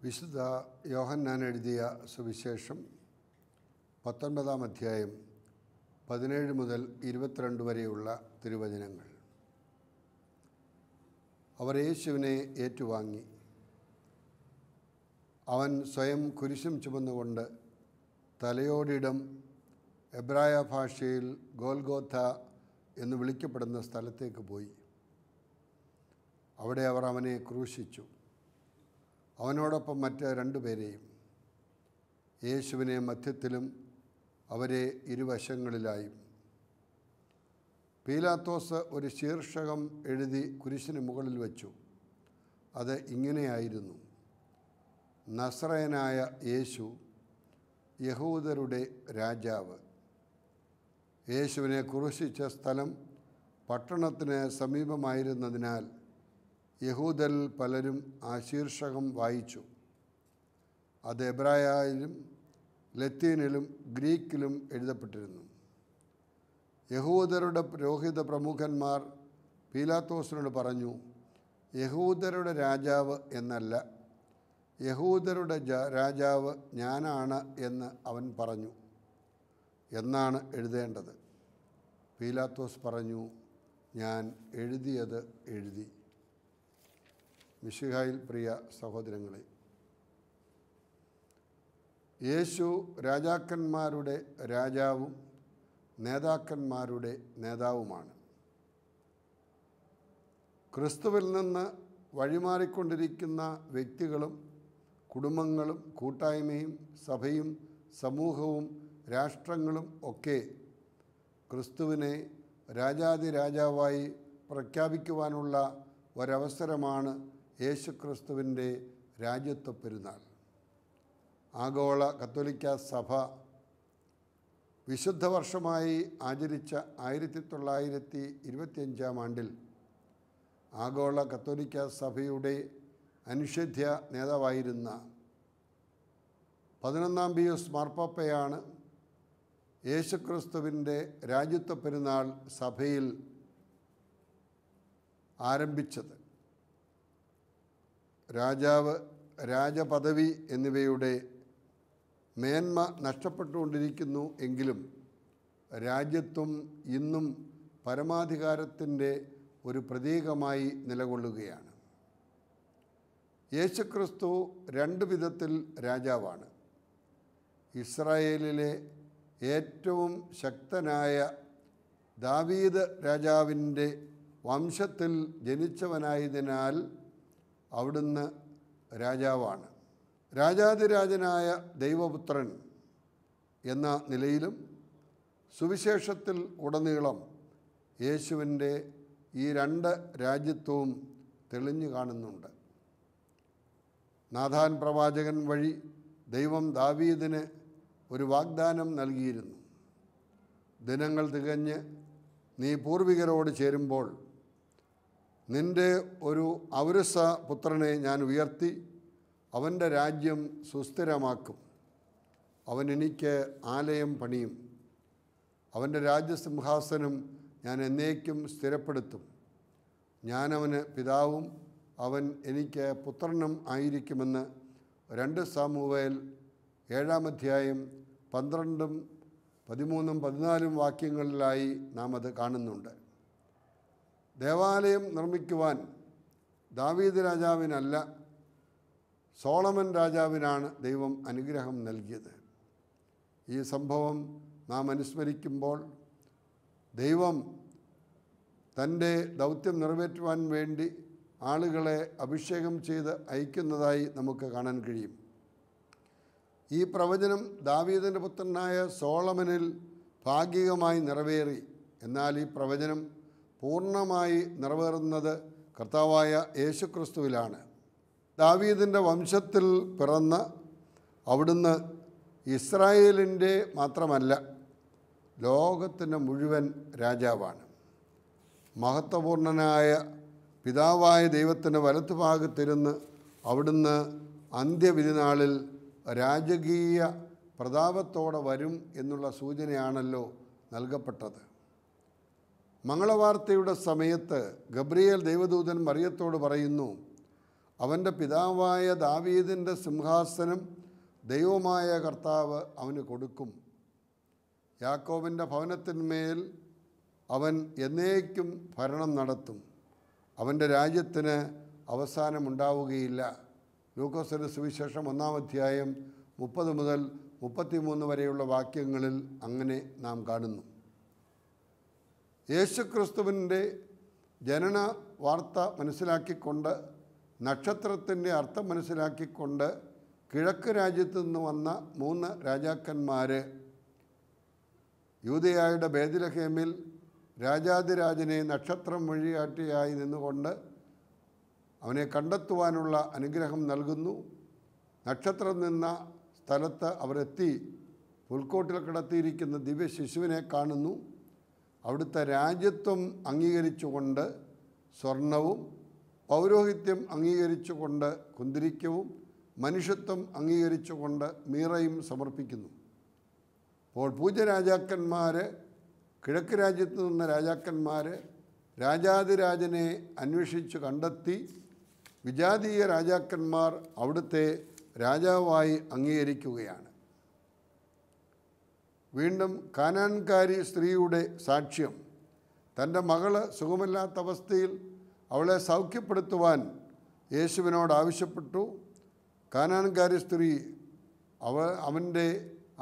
വിശുദ്ധ യോഹന്നാൻ എഴുതിയ സുവിശേഷം 19-ാം അധ്യായം 17 മുതൽ 22 വരെയുള്ള തിരുവചനങ്ങൾ. അവർ യേശുവിനെ ഏറ്റുവാങ്ങി. അവൻ സ്വയം കുരിശും ചുമന്നുകൊണ്ട് തലയോടിടം എബ്രായ ഭാഷയിൽ ഗോൽഗോഥ എന്ന് വിളിക്കപ്പെടുന്ന സ്ഥലത്തേക്ക് പോയി. അവിടെ അവർ അവനെ ക്രൂശിച്ചു, അവനോടൊപ്പം മറ്റ് 2 പേരെയും, യേശുവിനെ മധ്യത്തിലും അവരെ ഇരുവശങ്ങളിലായും. പീലാത്തോസ് ഒരു ശീർഷകം എഴുതി കുരിശിന് മുകളിൽ വച്ചു. അത് ഇങ്ങനെയായിരുന്നു: നസറയനായ യേശു, യഹൂദരുടെ രാജാവ്. യേശുവിനെ ക്രൂശിച്ച സ്ഥലം പട്ടണത്തിന് സമീപമായിരുന്നതിനാൽ യഹൂദരിൽ പലരും ആ ശീർഷകം വായിച്ചു. അത് എബ്രായയിലും ലത്തീനിലും ഗ്രീക്കിലും എഴുതപ്പെട്ടിരുന്നു. യഹൂദരുടെ പുരോഹിത പ്രമുഖന്മാർ പീലാത്തോസിനോട് പറഞ്ഞു, യഹൂദരുടെ രാജാവ് എന്നല്ല, യഹൂദരുടെ രാജാവ് ഞാനാണ് എന്ന് അവൻ പറഞ്ഞു. എന്നാണ് എഴുതേണ്ടത്. പീലാത്തോസ് പറഞ്ഞു, ഞാൻ എഴുതിയത് എഴുതി. മിശിഹായിൽ പ്രിയ സഹോദരങ്ങളെ, യേശു രാജാക്കന്മാരുടെ രാജാവും നേതാക്കന്മാരുടെ നേതാവുമാണ്. ക്രിസ്തുവിൽ നിന്ന് വഴിമാറിക്കൊണ്ടിരിക്കുന്ന വ്യക്തികളും കുടുംബങ്ങളും കൂട്ടായ്മയും സഭയും സമൂഹവും രാഷ്ട്രങ്ങളും ഒക്കെ ക്രിസ്തുവിനെ രാജാതിരാജാവായി പ്രഖ്യാപിക്കുവാനുള്ള ഒരവസരമാണ് യേശുക്രിസ്തുവിൻ്റെ രാജ്യത്വ പെരുന്നാൾ. ആഗോള കത്തോലിക്ക സഭ വിശുദ്ധ വർഷമായി ആചരിച്ച 1925-ാം ആണ്ടിൽ ആഗോള കത്തോലിക്ക സഭയുടെ അനിഷേധ്യ നേതാവായിരുന്ന 11-ാം പിയൂസ് മാർപ്പാപ്പയാണ് യേശുക്രിസ്തുവിൻ്റെ രാജ്യത്വ പെരുന്നാൾ സഭയിൽ ആരംഭിച്ചത്. രാജാവ്, രാജപദവി എന്നിവയുടെ മേന്മ നഷ്ടപ്പെട്ടുകൊണ്ടിരിക്കുന്നു എങ്കിലും രാജ്യത്വം ഇന്നും പരമാധികാരത്തിൻ്റെ ഒരു പ്രതീകമായി നിലകൊള്ളുകയാണ്. യേശുക്രിസ്തു 2 വിധത്തിൽ രാജാവാണ്. ഇസ്രായേലിലെ ഏറ്റവും ശക്തനായ ദാവീദ് രാജാവിൻ്റെ വംശത്തിൽ ജനിച്ചവനായതിനാൽ അവിടുന്ന് രാജാവാണ്. രാജാതിരാജനായ ദൈവപുത്രൻ എന്ന നിലയിലും സുവിശേഷത്തിൽ ഉടനീളം യേശുവിൻ്റെ ഈ 2 രാജ്യത്വവും തെളിഞ്ഞു കാണുന്നുണ്ട്. നാഥാൻ പ്രവാചകൻ വഴി ദൈവം ദാവീദിന് ഒരു വാഗ്ദാനം നൽകിയിരുന്നു. ദിനങ്ങൾ തികഞ്ഞ് നീ പൂർവികരോട് ചേരുമ്പോൾ നിൻ്റെ ഒരു ഔരസ പുത്രനെ ഞാൻ ഉയർത്തി അവൻ്റെ രാജ്യം സുസ്ഥിരമാക്കും. അവൻ എനിക്ക് ആലയം പണിയും. അവൻ്റെ രാജ്യസിംഹാസനം ഞാൻ എന്നേക്കും സ്ഥിരപ്പെടുത്തും. ഞാൻ അവന് പിതാവും അവൻ എനിക്ക് പുത്രനും ആയിരിക്കുമെന്ന് 2 സാമുവേൽ 7-ാം അധ്യായം 12, 13, 14 വാക്യങ്ങളിലായി നാം അത് കാണുന്നുണ്ട്. ദേവാലയം നിർമ്മിക്കുവാൻ ദാവീദ് രാജാവിനല്ല, സോളമൻ രാജാവിനാണ് ദൈവം അനുഗ്രഹം നൽകിയത്. ഈ സംഭവം നാം അനുസ്മരിക്കുമ്പോൾ ദൈവം തൻ്റെ ദൗത്യം നിറവേറ്റുവാൻ വേണ്ടി ആളുകളെ അഭിഷേകം ചെയ്ത് അയക്കുന്നതായി നമുക്ക് കാണാൻ കഴിയും. ഈ പ്രവചനം ദാവീദിൻ്റെ പുത്രനായ സോളമനിൽ ഭാഗികമായി നിറവേറി. എന്നാൽ ഈ പ്രവചനം പൂർണ്ണമായി നിറവേറുന്നത് കർത്താവായ യേശുക്രിസ്തുവിലാണ്. ദാവീദിൻ്റെ വംശത്തിൽ പിറന്ന അവിടുന്ന് ഇസ്രായേലിൻ്റെ മാത്രമല്ല, ലോകത്തിൻ്റെ മുഴുവൻ രാജാവാണ്. മഹത്വപൂർണനായ പിതാവായ ദൈവത്തിൻ്റെ വലത്തുഭാഗത്തിരുന്ന് അവിടുന്ന് അന്ത്യവിധിനാളിൽ രാജകീയ പ്രതാപത്തോടെ വരും എന്നുള്ള സൂചനയാണല്ലോ നൽകപ്പെട്ടത്. മംഗളവാർത്തയുടെ സമയത്ത് ഗബ്രിയേൽ ദൈവദൂതൻ മറിയത്തോട് പറയുന്നു, അവൻ്റെ പിതാവായ ദാവീദിൻ്റെ സിംഹാസനം ദൈവമായ കർത്താവ് അവന് കൊടുക്കും. യാക്കോബിൻ്റെ ഭവനത്തിന്മേൽ അവൻ എന്നേക്കും ഭരണം നടത്തും. അവൻ്റെ രാജ്യത്തിന് അവസാനമുണ്ടാവുകയില്ല. ലൂക്കോസിൻ്റെ സുവിശേഷം 1-ാം അധ്യായം 30 മുതൽ 33 വരെയുള്ള വാക്യങ്ങളിൽ അങ്ങനെ നാം കാണുന്നു. യേശുക്രിസ്തുവിൻ്റെ ജനന വാർത്ത മനസ്സിലാക്കിക്കൊണ്ട്, നക്ഷത്രത്തിൻ്റെ അർത്ഥം മനസ്സിലാക്കിക്കൊണ്ട് കിഴക്ക് രാജ്യത്തു നിന്ന് വന്ന 3 രാജാക്കന്മാർ യൂദയായുടെ ബേത്ലഹേമിൽ രാജാതിരാജനെ നക്ഷത്രം വഴികാട്ടിയായി നിന്നുകൊണ്ട് അവനെ കണ്ടെത്തുവാനുള്ള അനുഗ്രഹം നൽകുന്നു. നക്ഷത്രം നിന്ന സ്ഥലത്ത് അവരെത്തി പുൽക്കോട്ടിൽ കിടത്തിയിരിക്കുന്ന ദിവ്യ ശിശുവിനെ കാണുന്നു. അവിടുത്തെ രാജ്യത്വം അംഗീകരിച്ചുകൊണ്ട് സ്വർണവും, പൗരോഹിത്യം അംഗീകരിച്ചുകൊണ്ട് കുന്തിരിക്കവും, മനുഷ്യത്വം അംഗീകരിച്ചുകൊണ്ട് മീറയും സമർപ്പിക്കുന്നു. അപ്പോൾ പൂജ്യരാജാക്കന്മാർ, കിഴക്ക് രാജ്യത്ത് നിന്ന രാജാക്കന്മാർ രാജാതിരാജനെ അന്വേഷിച്ച് കണ്ടെത്തി. വിജാതീയ രാജാക്കന്മാർ അവിടുത്തെ രാജാവായി അംഗീകരിക്കുകയാണ്. വീണ്ടും കാനാൻകാരി സ്ത്രീയുടെ സാക്ഷ്യം. തൻ്റെ മകള് സുഖമില്ലാത്ത അവസ്ഥയിൽ അവളെ സൗഖ്യപ്പെടുത്തുവാൻ യേശുവിനോട് ആവശ്യപ്പെട്ടു. കാനാൻകാരി സ്ത്രീ അവൻ്റെ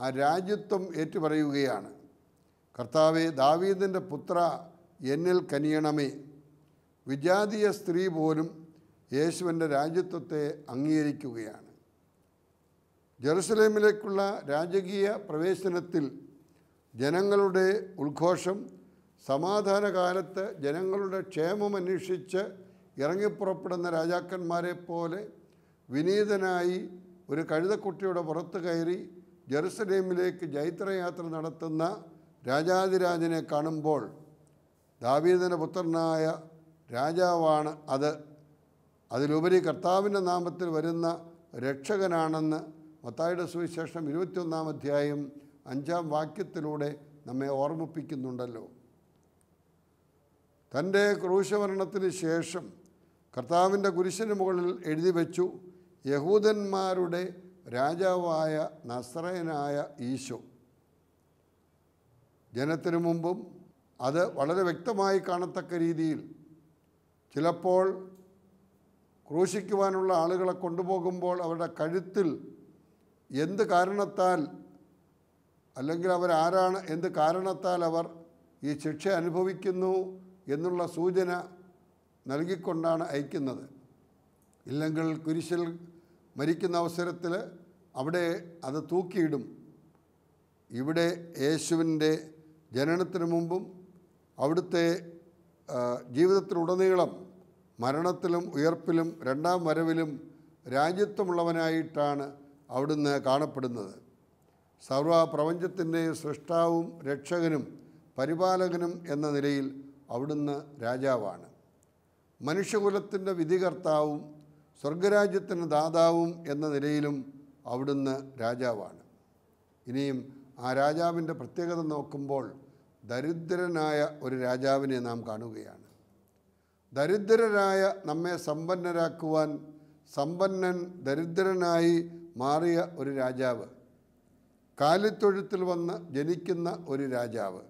ആ രാജ്യത്വം ഏറ്റുപറയുകയാണ്. കർത്താവേ, ദാവീദിൻ്റെ പുത്ര, എന്നിൽ കനിയണമേ. വിജാതീയ സ്ത്രീ പോലും യേശുവിൻ്റെ രാജ്യത്വത്തെ അംഗീകരിക്കുകയാണ്. ജെറുസലേമിലേക്കുള്ള രാജകീയ പ്രവേശനത്തിൽ ജനങ്ങളുടെ ഉദ്ഘോഷം, സമാധാനകാലത്ത് ജനങ്ങളുടെ ക്ഷേമം അന്വേഷിച്ച് ഇറങ്ങിപ്പുറപ്പെടുന്ന രാജാക്കന്മാരെ പോലെ വിനീതനായി ഒരു കഴുതക്കുട്ടിയുടെ പുറത്ത് കയറി ജെറുസലേമിലേക്ക് ജൈത്രയാത്ര നടത്തുന്ന രാജാതിരാജനെ കാണുമ്പോൾ ദാവീദിൻ്റെ പുത്രനായ രാജാവാണ് അതിലുപരി കർത്താവിൻ്റെ നാമത്തിൽ വരുന്ന രക്ഷകനാണെന്ന് മത്തായിയുടെ സുവിശേഷം 21-ാം അധ്യായം 5-ാം വാക്യത്തിലൂടെ നമ്മെ ഓർമ്മിപ്പിക്കുന്നുണ്ടല്ലോ. തൻ്റെ ക്രൂശമരണത്തിന് ശേഷം കർത്താവിൻ്റെ കുരിശിന് മുകളിൽ എഴുതി വച്ചു, യഹൂദന്മാരുടെ രാജാവായ നസറേയനായ ഈശോ. ജനത്തിനു മുമ്പും അത് വളരെ വ്യക്തമായി കാണത്തക്ക രീതിയിൽ ചിലപ്പോൾ ക്രൂശിക്കുവാനുള്ള ആളുകളെ കൊണ്ടുപോകുമ്പോൾ അവരുടെ കഴുത്തിൽ എന്ത് കാരണത്താൽ, അല്ലെങ്കിൽ അവരാരാണ്, എന്ത് കാരണത്താൽ അവർ ഈ ശിക്ഷ അനുഭവിക്കുന്നു എന്നുള്ള സൂചന നൽകിക്കൊണ്ടാണ് അയക്കുന്നത്. ഇല്ലെങ്കിൽ കുരിശിൽ മരിക്കുന്ന അവസരത്തിൽ അവിടെ അത് തൂക്കിയിടും. ഇവിടെ യേശുവിൻ്റെ ജനനത്തിന് മുമ്പും അവിടുത്തെ ജീവിതത്തിലുടനീളം മരണത്തിലും ഉയർപ്പിലും 2-ാം വരവിലും രാജ്യത്വമുള്ളവനായിട്ടാണ് അവിടുന്ന് കാണപ്പെടുന്നത്. സർവ്വപ്രപഞ്ചത്തിൻ്റെ സൃഷ്ടാവും രക്ഷകനും പരിപാലകനും എന്ന നിലയിൽ അവിടുന്ന് രാജാവാണ്. മനുഷ്യകുലത്തിൻ്റെ വിധികർത്താവും സ്വർഗരാജ്യത്തിൻ്റെ ദാതാവും എന്ന നിലയിലും അവിടുന്ന് രാജാവാണ്. ഇനിയും ആ രാജാവിൻ്റെ പ്രത്യേകത നോക്കുമ്പോൾ ദരിദ്രനായ ഒരു രാജാവിനെ നാം കാണുകയാണ്. ദരിദ്രരായ നമ്മെ സമ്പന്നരാക്കുവാൻ സമ്പന്നൻ ദരിദ്രനായി മാറിയ ഒരു രാജാവ്, കാലിത്തൊഴുത്തിൽ വന്ന് ജനിക്കുന്ന ഒരു രാജാവ്,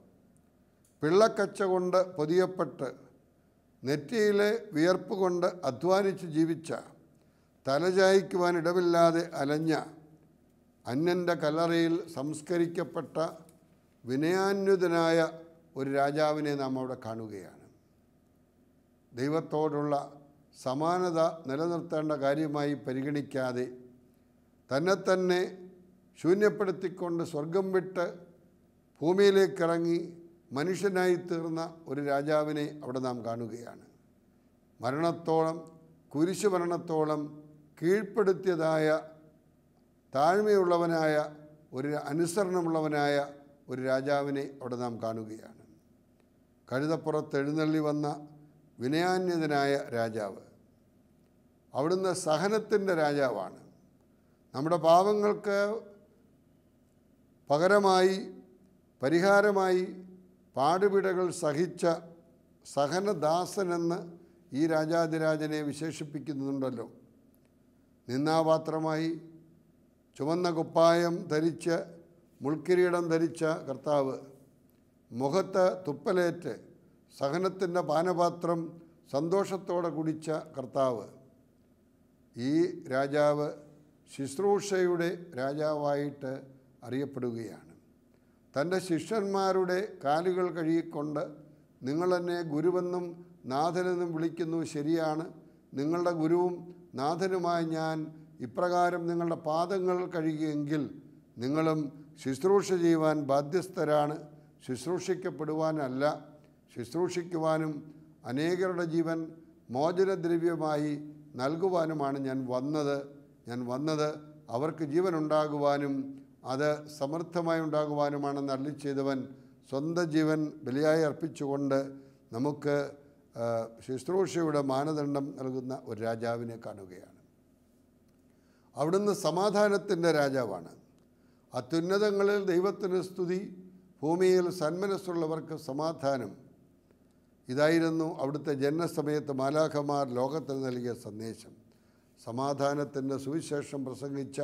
പിള്ളക്കച്ച കൊണ്ട് പൊതിയപ്പെട്ട് നെറ്റിയിലെ വിയർപ്പ് കൊണ്ട് അധ്വാനിച്ച് ജീവിച്ച, തലചായ്ക്കുവാൻ ഇടമില്ലാതെ അലഞ്ഞ, അന്യൻ്റെ കല്ലറയിൽ സംസ്കരിക്കപ്പെട്ട വിനയാന്വിതനായ ഒരു രാജാവിനെ നാം അവിടെ കാണുകയാണ്. ദൈവത്തോടുള്ള സമാനത നിലനിർത്തേണ്ട കാര്യമായി പരിഗണിക്കാതെ തന്നെ ശൂന്യപ്പെടുത്തിക്കൊണ്ട് സ്വർഗം വിട്ട് ഭൂമിയിലേക്കിറങ്ങി മനുഷ്യനായി തീർന്ന ഒരു രാജാവിനെ അവിടെ നാം കാണുകയാണ്. മരണത്തോളം, കുരിശു മരണത്തോളം കീഴ്പ്പെടുത്തിയതായ, താഴ്മയുള്ളവനായ, ഒരു അനുസരണമുള്ളവനായ ഒരു രാജാവിനെ അവിടെ നാം കാണുകയാണ്. കഴുതപ്പുറത്ത് എഴുന്നള്ളി വന്ന വിനയാന്യതനായ രാജാവ്. അവിടുന്ന് സഹനത്തിൻ്റെ രാജാവാണ്. നമ്മുടെ പാപങ്ങൾക്ക് പകരമായി പരിഹാരമായി പാടുപിടകൾ സഹിച്ച സഹനദാസനെന്ന് ഈ രാജാധിരാജനെ വിശേഷിപ്പിക്കുന്നുണ്ടല്ലോ. നിന്നാപാത്രമായി ചുവന്ന കുപ്പായം ധരിച്ച് മുൾക്കിരീടം ധരിച്ച കർത്താവ്, മുഖത്ത് തുപ്പലേറ്റ് സഹനത്തിൻ്റെ പാനപാത്രം സന്തോഷത്തോടെ കുടിച്ച കർത്താവ്, ഈ രാജാവ് ശുശ്രൂഷയുടെ രാജാവായിട്ട് അറിയപ്പെടുകയാണ്. തൻ്റെ ശിഷ്യന്മാരുടെ കാലുകൾ കഴുകിക്കൊണ്ട്, നിങ്ങളെന്നെ ഗുരുവെന്നും നാഥനെന്നും വിളിക്കുന്നു, ശരിയാണ്. നിങ്ങളുടെ ഗുരുവും നാഥനുമായ ഞാൻ ഇപ്രകാരം നിങ്ങളുടെ പാദങ്ങൾ കഴുകിയെങ്കിൽ നിങ്ങളും ശുശ്രൂഷ ചെയ്യുവാൻ ബാധ്യസ്ഥരാണ്. ശുശ്രൂഷിക്കപ്പെടുവാനല്ല, ശുശ്രൂഷിക്കുവാനും അനേകരുടെ ജീവൻ മോചനദ്രവ്യമായി നൽകുവാനുമാണ് ഞാൻ വന്നത്. അവർക്ക് ജീവൻ ഉണ്ടാകുവാനും അത് സമൃദ്ധമായി ഉണ്ടാകുവാനുമാണെന്ന് അരുളിച്ചെയ്തവൻ സ്വന്തം ജീവൻ ബലിയായി അർപ്പിച്ചുകൊണ്ട് നമുക്ക് ശുശ്രൂഷയുടെ മാനദണ്ഡം നൽകുന്ന ഒരു രാജാവിനെ കാണുകയാണ്. അവിടുന്ന് സമാധാനത്തിൻ്റെ രാജാവാണ്. അത്യുന്നതങ്ങളിൽ ദൈവത്തിന് സ്തുതി, ഭൂമിയിൽ സന്മനസ്സുള്ളവർക്ക് സമാധാനം. ഇതായിരുന്നു അവിടുത്തെ ജനനസമയത്ത് മാലാഖമാർ ലോകത്തിന് നൽകിയ സന്ദേശം. സമാധാനത്തിൻ്റെ സുവിശേഷം പ്രസംഗിച്ച,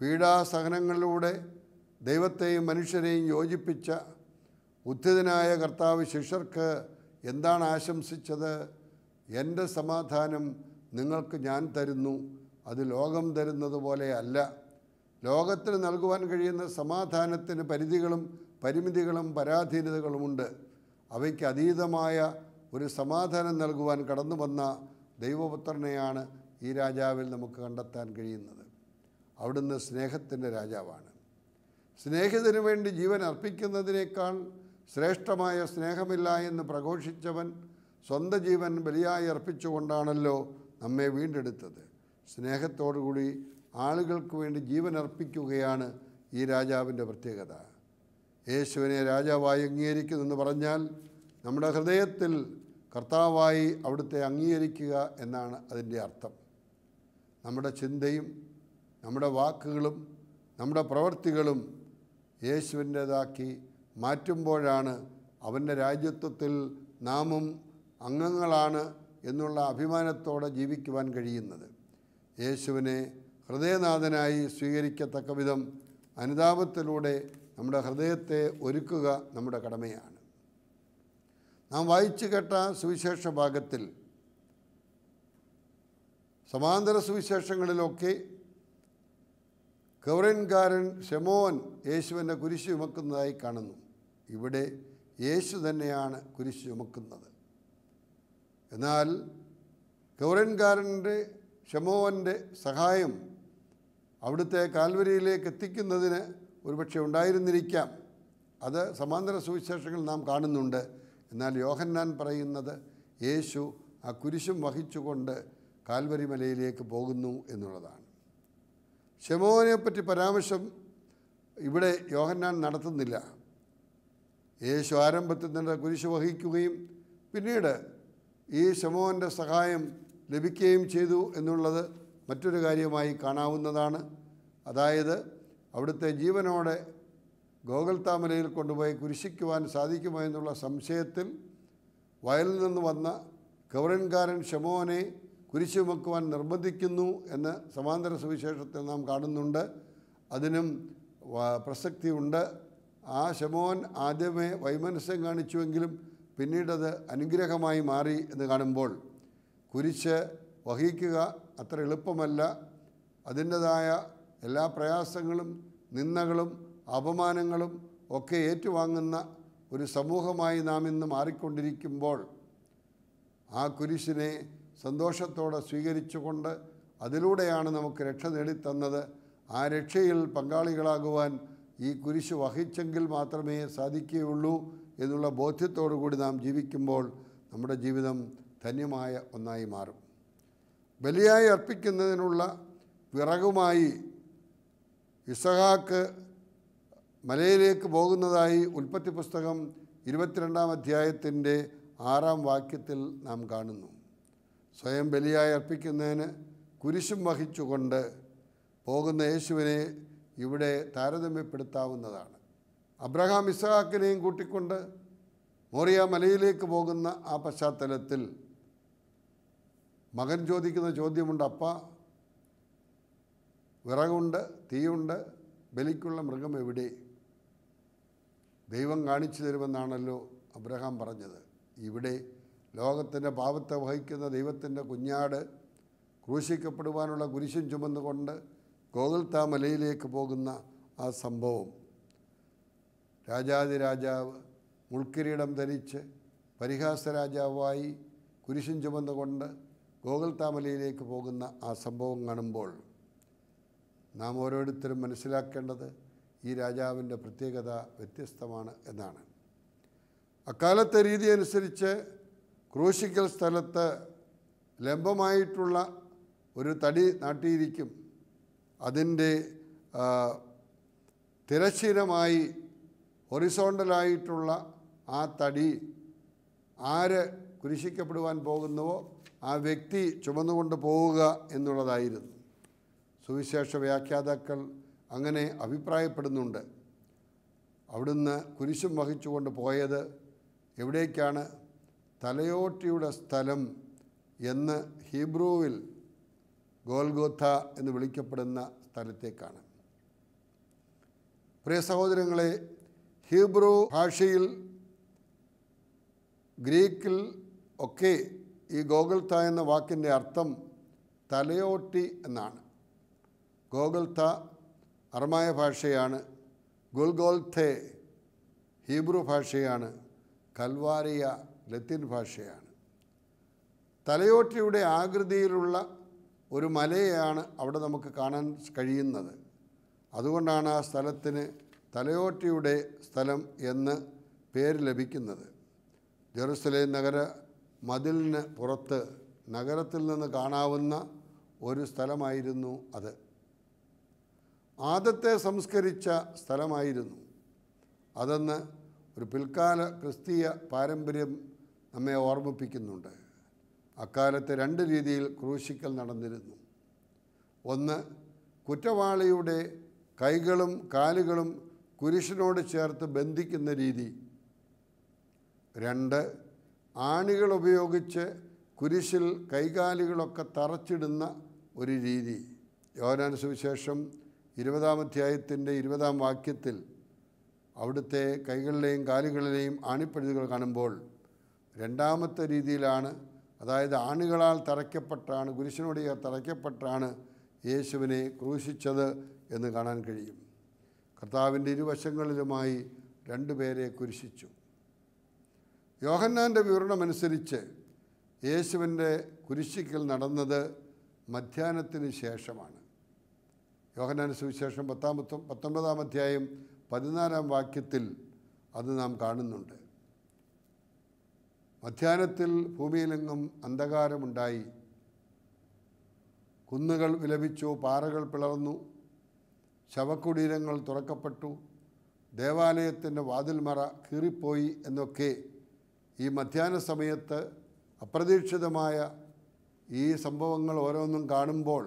പീഡാസഹനങ്ങളിലൂടെ ദൈവത്തെയും മനുഷ്യരെയും യോജിപ്പിച്ച ഉദ്ധിതനായ കർത്താവ് ശിഷ്യർക്ക് എന്താണ് ആശംസിച്ചത്? എൻ്റെ സമാധാനം നിങ്ങൾക്ക് ഞാൻ തരുന്നു, അത് ലോകം തരുന്നത് പോലെയല്ല. ലോകത്തിന് നൽകുവാൻ കഴിയുന്ന സമാധാനത്തിന് പരിധികളും പരിമിതികളും പരാധീനതകളുമുണ്ട്. അവയ്ക്ക് അതീതമായ ഒരു സമാധാനം നൽകുവാൻ കടന്നു വന്ന ദൈവപുത്രനെയാണ് ഈ രാജാവിൽ നമുക്ക് കണ്ടെത്താൻ കഴിയുന്നത്. അവിടുന്ന് സ്നേഹത്തിൻ്റെ രാജാവാണ്. സ്നേഹിതനു വേണ്ടി ജീവൻ അർപ്പിക്കുന്നതിനേക്കാൾ ശ്രേഷ്ഠമായ സ്നേഹമില്ല എന്ന് പ്രഘോഷിച്ചവൻ സ്വന്തം ജീവൻ ബലിയായി അർപ്പിച്ചുകൊണ്ടാണല്ലോ നമ്മെ വീണ്ടെടുത്തത്. സ്നേഹത്തോടുകൂടി ആളുകൾക്ക് വേണ്ടി ജീവൻ അർപ്പിക്കുകയാണ് ഈ രാജാവിൻ്റെ പ്രത്യേകത. യേശുവിനെ രാജാവായി അംഗീകരിക്കുന്നെന്ന് പറഞ്ഞാൽ നമ്മുടെ ഹൃദയത്തിൽ കർത്താവായി അവിടുത്തെ അംഗീകരിക്കുക എന്നാണ് അതിൻ്റെ അർത്ഥം. നമ്മുടെ ചിന്തയും നമ്മുടെ വാക്കുകളും നമ്മുടെ പ്രവൃത്തികളും യേശുവിൻ്റേതാക്കി മാറ്റുമ്പോഴാണ് അവൻ്റെ രാജ്യത്വത്തിൽ നാമും അംഗങ്ങളാണ് എന്നുള്ള അഭിമാനത്തോടെ ജീവിക്കുവാൻ കഴിയുന്നത്. യേശുവിനെ ഹൃദയനാഥനായി സ്വീകരിക്കത്തക്ക വിധം അനുതാപത്തിലൂടെ നമ്മുടെ ഹൃദയത്തെ ഒരുക്കുക നമ്മുടെ കടമയാണ്. നാം വായിച്ചു കേട്ട സുവിശേഷ ഭാഗത്തിൽ സമാന്തര സുവിശേഷങ്ങളിലൊക്കെ കൗരൻകാരൻ ശമോൻ യേശുവിൻ്റെ കുരിശ് ചുമക്കുന്നതായി കാണുന്നു. ഇവിടെ യേശു തന്നെയാണ് കുരിശ് ചുമക്കുന്നത്. എന്നാൽ കൗരൻകാരൻ്റെ ശമോൻ്റെ സഹായം അവിടുത്തെ കാൽവരിയിലേക്ക് എത്തിക്കുന്നതിന് ഒരുപക്ഷെ ഉണ്ടായിരുന്നിരിക്കാം. അത് സമാന്തര സുവിശേഷങ്ങൾ നാം കാണുന്നുണ്ട്. എന്നാൽ യോഹന്നാൻ പറയുന്നത് യേശു ആ കുരിശും വഹിച്ചുകൊണ്ട് കാൽവരി മലയിലേക്ക് പോകുന്നു എന്നുള്ളതാണ്. ശമോനെപ്പറ്റി പരാമർശം ഇവിടെ യോഹന്നാൻ നടത്തുന്നില്ല. യേശു ആരംഭത്തിൽ തന്നെ കുരിശ് വഹിക്കുകയും പിന്നീട് ഈ ശമോൻ്റെ സഹായം ലഭിക്കുകയും ചെയ്തു എന്നുള്ളത് മറ്റൊരു കാര്യമായി കാണാവുന്നതാണ്. അതായത് അവിടുത്തെ ജീവനോടെ ഗോഗൽത്താമലയിൽ കൊണ്ടുപോയി കുരിശിക്കുവാൻ സാധിക്കുമോ എന്നുള്ള സംശയത്തിൽ വയലിൽ നിന്ന് വന്ന കൗരൻകാരൻ ശമോനെ കുരിശ് ചുമക്കുവാൻ നിർബന്ധിക്കുന്നു എന്ന് സമാന്തര സുവിശേഷത്തിൽ നാം കാണുന്നുണ്ട്. അതിനും പ്രസക്തിയുണ്ട്. ആ ശമോൻ ആദ്യമേ വൈമനസ്യം കാണിച്ചുവെങ്കിലും പിന്നീടത് അനുഗ്രഹമായി മാറി എന്ന് കാണുമ്പോൾ കുരിശ് വഹിക്കുക അത്ര എളുപ്പമല്ല. അതിൻ്റെതായ എല്ലാ പ്രയാസങ്ങളും നിന്ദകളും അപമാനങ്ങളും ഒക്കെ ഏറ്റുവാങ്ങുന്ന ഒരു സമൂഹമായി നാം ഇന്ന് മാറിക്കൊണ്ടിരിക്കുമ്പോൾ ആ കുരിശിനെ സന്തോഷത്തോടെ സ്വീകരിച്ചുകൊണ്ട് അതിലൂടെയാണ് നമുക്ക് രക്ഷ നേടിത്തന്നത്. ആ രക്ഷയിൽ പങ്കാളികളാകുവാൻ ഈ കുരിശ് വഹിച്ചെങ്കിൽ മാത്രമേ സാധിക്കുകയുള്ളൂ എന്നുള്ള ബോധ്യത്തോടു കൂടി നാം ജീവിക്കുമ്പോൾ നമ്മുടെ ജീവിതം ധന്യമായ ഒന്നായി മാറും. ബലിയായി അർപ്പിക്കുന്നതിനുള്ള വിറകുമായി ഇസഹാക്ക് മലയിലേക്ക് പോകുന്നതായി ഉൽപ്പത്തി പുസ്തകം 22-ാം അധ്യായത്തിൻ്റെ 6-ാം വാക്യത്തിൽ നാം കാണുന്നു. സ്വയം ബലിയായി അർപ്പിക്കുന്നതിന് കുരിശും വഹിച്ചുകൊണ്ട് പോകുന്ന യേശുവിനെ ഇവിടെ താരതമ്യപ്പെടുത്താവുന്നതാണ്. അബ്രഹാം ഇസ്ഹാക്കിനെയും കൂട്ടിക്കൊണ്ട് മോറിയ മലയിലേക്ക് പോകുന്ന ആ പശ്ചാത്തലത്തിൽ മകൻ ചോദിക്കുന്ന ചോദ്യമുണ്ട്, അപ്പ വിറകുണ്ട്, തീയുണ്ട്, ബലിക്കുള്ള മൃഗം എവിടെ? ദൈവം കാണിച്ചു തരുമെന്നാണല്ലോ അബ്രഹാം പറഞ്ഞത്. ഇവിടെ ലോകത്തിൻ്റെ പാപത്തെ വഹിക്കുന്ന ദൈവത്തിൻ്റെ കുഞ്ഞാട് ക്രൂശിക്കപ്പെടുവാനുള്ള കുരിശും ചുമന്നുകൊണ്ട് ഗോഗൽത്താ മലയിലേക്ക് പോകുന്ന ആ സംഭവം, രാജാതിരാജാവ് മുൾക്കിരീടം ധരിച്ച് പരിഹാസ രാജാവായി കുരിശും ചുമന്നുകൊണ്ട് ഗോഗൽത്താ മലയിലേക്ക് പോകുന്ന ആ സംഭവം കാണുമ്പോൾ നാം ഓരോരുത്തരും മനസ്സിലാക്കേണ്ടത് ഈ രാജാവിൻ്റെ പ്രത്യേകത വ്യത്യസ്തമാണ് എന്നാണ്. അക്കാലത്തെ രീതി അനുസരിച്ച് ക്രൂശിക്കൽ സ്ഥലത്ത് ലംബമായിട്ടുള്ള ഒരു തടി നാട്ടിയിരിക്കും. അതിൻ്റെ തിരശ്ചീനമായി ഹൊറിസോണ്ടലായിട്ടുള്ള ആ തടി ആര് കുരിശിക്കപ്പെടുവാൻ പോകുന്നുവോ ആ വ്യക്തി ചുമന്നുകൊണ്ട് പോവുക എന്നുള്ളതായിരുന്നു. സുവിശേഷ വ്യാഖ്യാതാക്കൾ അങ്ങനെ അഭിപ്രായപ്പെടുന്നുണ്ട്. അവിടുന്ന് കുരിശും വഹിച്ചുകൊണ്ട് പോയത് എവിടേക്കാണ്? തലയോട്ടിയുടെ സ്ഥലം എന്ന് ഹീബ്രുവിൽ ഗോൽഗോഥ എന്ന് വിളിക്കപ്പെടുന്ന സ്ഥലത്തേക്കാണ്. പ്രിയ സഹോദരങ്ങളെ, ഹീബ്രു ഭാഷയിൽ, ഗ്രീക്കിൽ ഒക്കെ ഈ ഗോഗൽത്ത എന്ന വാക്കിൻ്റെ അർത്ഥം തലയോട്ടി എന്നാണ്. ഗോഗൽത്ത അറമായ ഭാഷയാണ്, ഗുൽഗോൽത്തെ ഹീബ്രു ഭാഷയാണ്, കൽവാരിയ ലത്തീൻ ഭാഷയാണ്. തലയോട്ടിയുടെ ആകൃതിയിലുള്ള ഒരു മലയാണ് അവിടെ നമുക്ക് കാണാൻ കഴിയുന്നത്. അതുകൊണ്ടാണ് ആ സ്ഥലത്തിന് തലയോട്ടിയുടെ സ്ഥലം എന്ന് പേര് ലഭിക്കുന്നത്. ജെറുസലേം നഗര മതിലിന് പുറത്ത് നഗരത്തിൽ നിന്ന് കാണാവുന്ന ഒരു സ്ഥലമായിരുന്നു അത്. ആദത്തെ സംസ്കരിച്ച സ്ഥലമായിരുന്നു അതെന്ന് ഒരു പിൽക്കാല ക്രിസ്തീയ പാരമ്പര്യം നമ്മെ ഓർമ്മിപ്പിക്കുന്നുണ്ട്. അക്കാലത്ത് രണ്ട് രീതിയിൽ ക്രൂശിക്കൽ നടന്നിരുന്നു. ഒന്ന്, കുറ്റവാളിയുടെ കൈകളും കാലുകളും കുരിശിനോട് ചേർത്ത് ബന്ധിക്കുന്ന രീതി. രണ്ട്, ആണികൾ ഉപയോഗിച്ച് കുരിശിൽ കൈകാലുകളൊക്കെ തറച്ചിടുന്ന ഒരു രീതി. യോഹന്നാൻ സുവിശേഷം 20-ാം അധ്യായത്തിൻ്റെ 20-ാം വാക്യത്തിൽ അവിടുത്തെ കൈകളിലെയും കാലുകളിലെയും ആണിപ്പഴുതുകൾ കാണുമ്പോൾ രണ്ടാമത്തെ രീതിയിലാണ്, അതായത് ആണികളാൽ തറയ്ക്കപ്പെട്ടാണ്, കുരിശിനോട് തറയ്ക്കപ്പെട്ടാണ് യേശുവിനെ ക്രൂശിച്ചത് എന്ന് കാണാൻ കഴിയും. കർത്താവിൻ്റെ ഇരുവശങ്ങളിലുമായി 2 പേരെ കുരിശിച്ചു. യോഹന്നാൻ്റെ വിവരണമനുസരിച്ച് യേശുവിൻ്റെ കുരിശിക്കൽ നടന്നത് മധ്യാഹ്നത്തിന് ശേഷമാണ്. യോഹന്നാൻ സുവിശേഷം 19-ാം അധ്യായം 14-ാം വാക്യത്തിൽ അത് നാം കാണുന്നുണ്ട്. മധ്യാഹ്നത്തിൽ ഭൂമിയിലെങ്ങും അന്ധകാരമുണ്ടായി, കുന്നുകൾ വിലപിച്ചു, പാറകൾ പിളർന്നു, ശവകുടീരങ്ങൾ തുറക്കപ്പെട്ടു, ദേവാലയത്തിൻ്റെ വാതിൽമറ കീറിപ്പോയി എന്നൊക്കെ ഈ മധ്യാഹ്ന സമയത്ത് അപ്രതീക്ഷിതമായ ഈ സംഭവങ്ങൾ ഓരോന്നും കാണുമ്പോൾ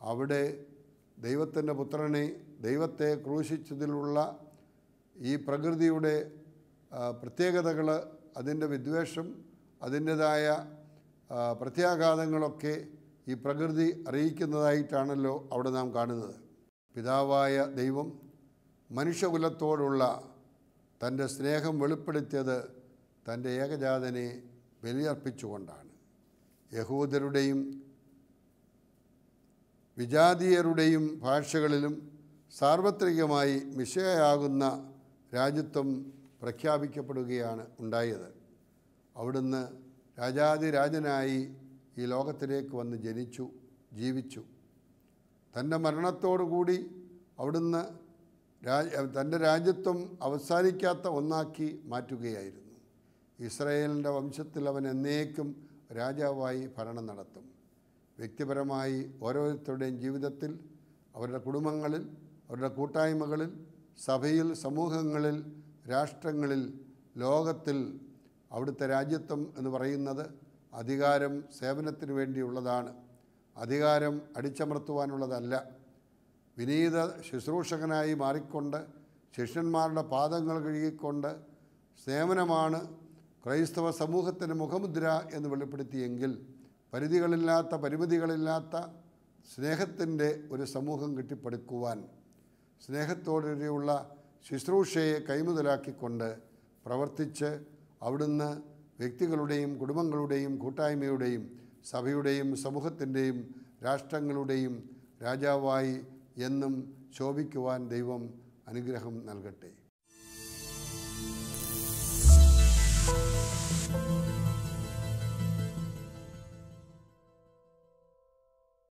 അവിടെ ദൈവത്തിൻ്റെ പുത്രനെ, ദൈവത്തെ ക്രൂശിച്ചതിലുള്ള ഈ പ്രകൃതിയുടെ പ്രത്യേകതകൾ, അതിൻ്റെ വിദ്വേഷം, അതിൻ്റേതായ പ്രത്യാഘാതങ്ങളൊക്കെ ഈ പ്രകൃതി അറിയിക്കുന്നതായിട്ടാണല്ലോ അവിടെ നാം കാണുന്നത്. പിതാവായ ദൈവം മനുഷ്യകുലത്തോടുള്ള തൻ്റെ സ്നേഹം വെളിപ്പെടുത്തിയത് തൻ്റെ ഏകജാതനെ ബലിയർപ്പിച്ചുകൊണ്ടാണ്. യഹൂദരുടെയും വിജാതീയരുടെയും ഭാഷകളിലും സാർവത്രികമായി മിശിഹായാകുന്ന രാജ്യത്വം പ്രഖ്യാപിക്കപ്പെടുകയാണ് ഉണ്ടായത്. അവിടുന്ന് രാജാതിരാജനായി ഈ ലോകത്തിലേക്ക് വന്ന് ജനിച്ചു, ജീവിച്ചു. തൻ്റെ മരണത്തോടുകൂടി അവിടുന്ന് തൻ്റെ രാജ്യത്വം അവസാനിക്കാത്ത ഒന്നാക്കി മാറ്റുകയായിരുന്നു. ഇസ്രായേലിൻ്റെ വംശത്തിൽ അവൻ എന്നേക്കും രാജാവായി ഭരണം നടത്തും. വ്യക്തിപരമായി ഓരോരുത്തരുടെയും ജീവിതത്തിൽ, അവരുടെ കുടുംബങ്ങളിൽ, അവരുടെ കൂട്ടായ്മകളിൽ, സഭയിൽ, സമൂഹങ്ങളിൽ, രാഷ്ട്രങ്ങളിൽ, ലോകത്തിൽ അവിടുത്തെ രാജ്യത്വം എന്ന് പറയുന്നത് അധികാരം സേവനത്തിന് വേണ്ടിയുള്ളതാണ്. അധികാരം അടിച്ചമർത്തുവാനുള്ളതല്ല. വിനീത ശുശ്രൂഷകനായി മാറിക്കൊണ്ട് ശിഷ്യന്മാരുടെ പാദങ്ങൾ കഴുകിക്കൊണ്ട് സേവനമാണ് ക്രൈസ്തവ സമൂഹത്തിൻ്റെ മുഖമുദ്ര എന്ന് വെളിപ്പെടുത്തിയെങ്കിൽ പരിമിതികളില്ലാത്ത സ്നേഹത്തിൻ്റെ ഒരു സമൂഹം കെട്ടിപ്പടുക്കുവാൻ സ്നേഹത്തോടെയുള്ള ശുശ്രൂഷയെ കൈമുതലാക്കിക്കൊണ്ട് പ്രവർത്തിച്ച് അവിടുന്ന് വ്യക്തികളുടെയും കുടുംബങ്ങളുടെയും കൂട്ടായ്മയുടെയും സഭയുടെയും സമൂഹത്തിൻ്റെയും രാഷ്ട്രങ്ങളുടെയും രാജാവായി എന്നും ശോഭിക്കുവാൻ ദൈവം അനുഗ്രഹം നൽകട്ടെ.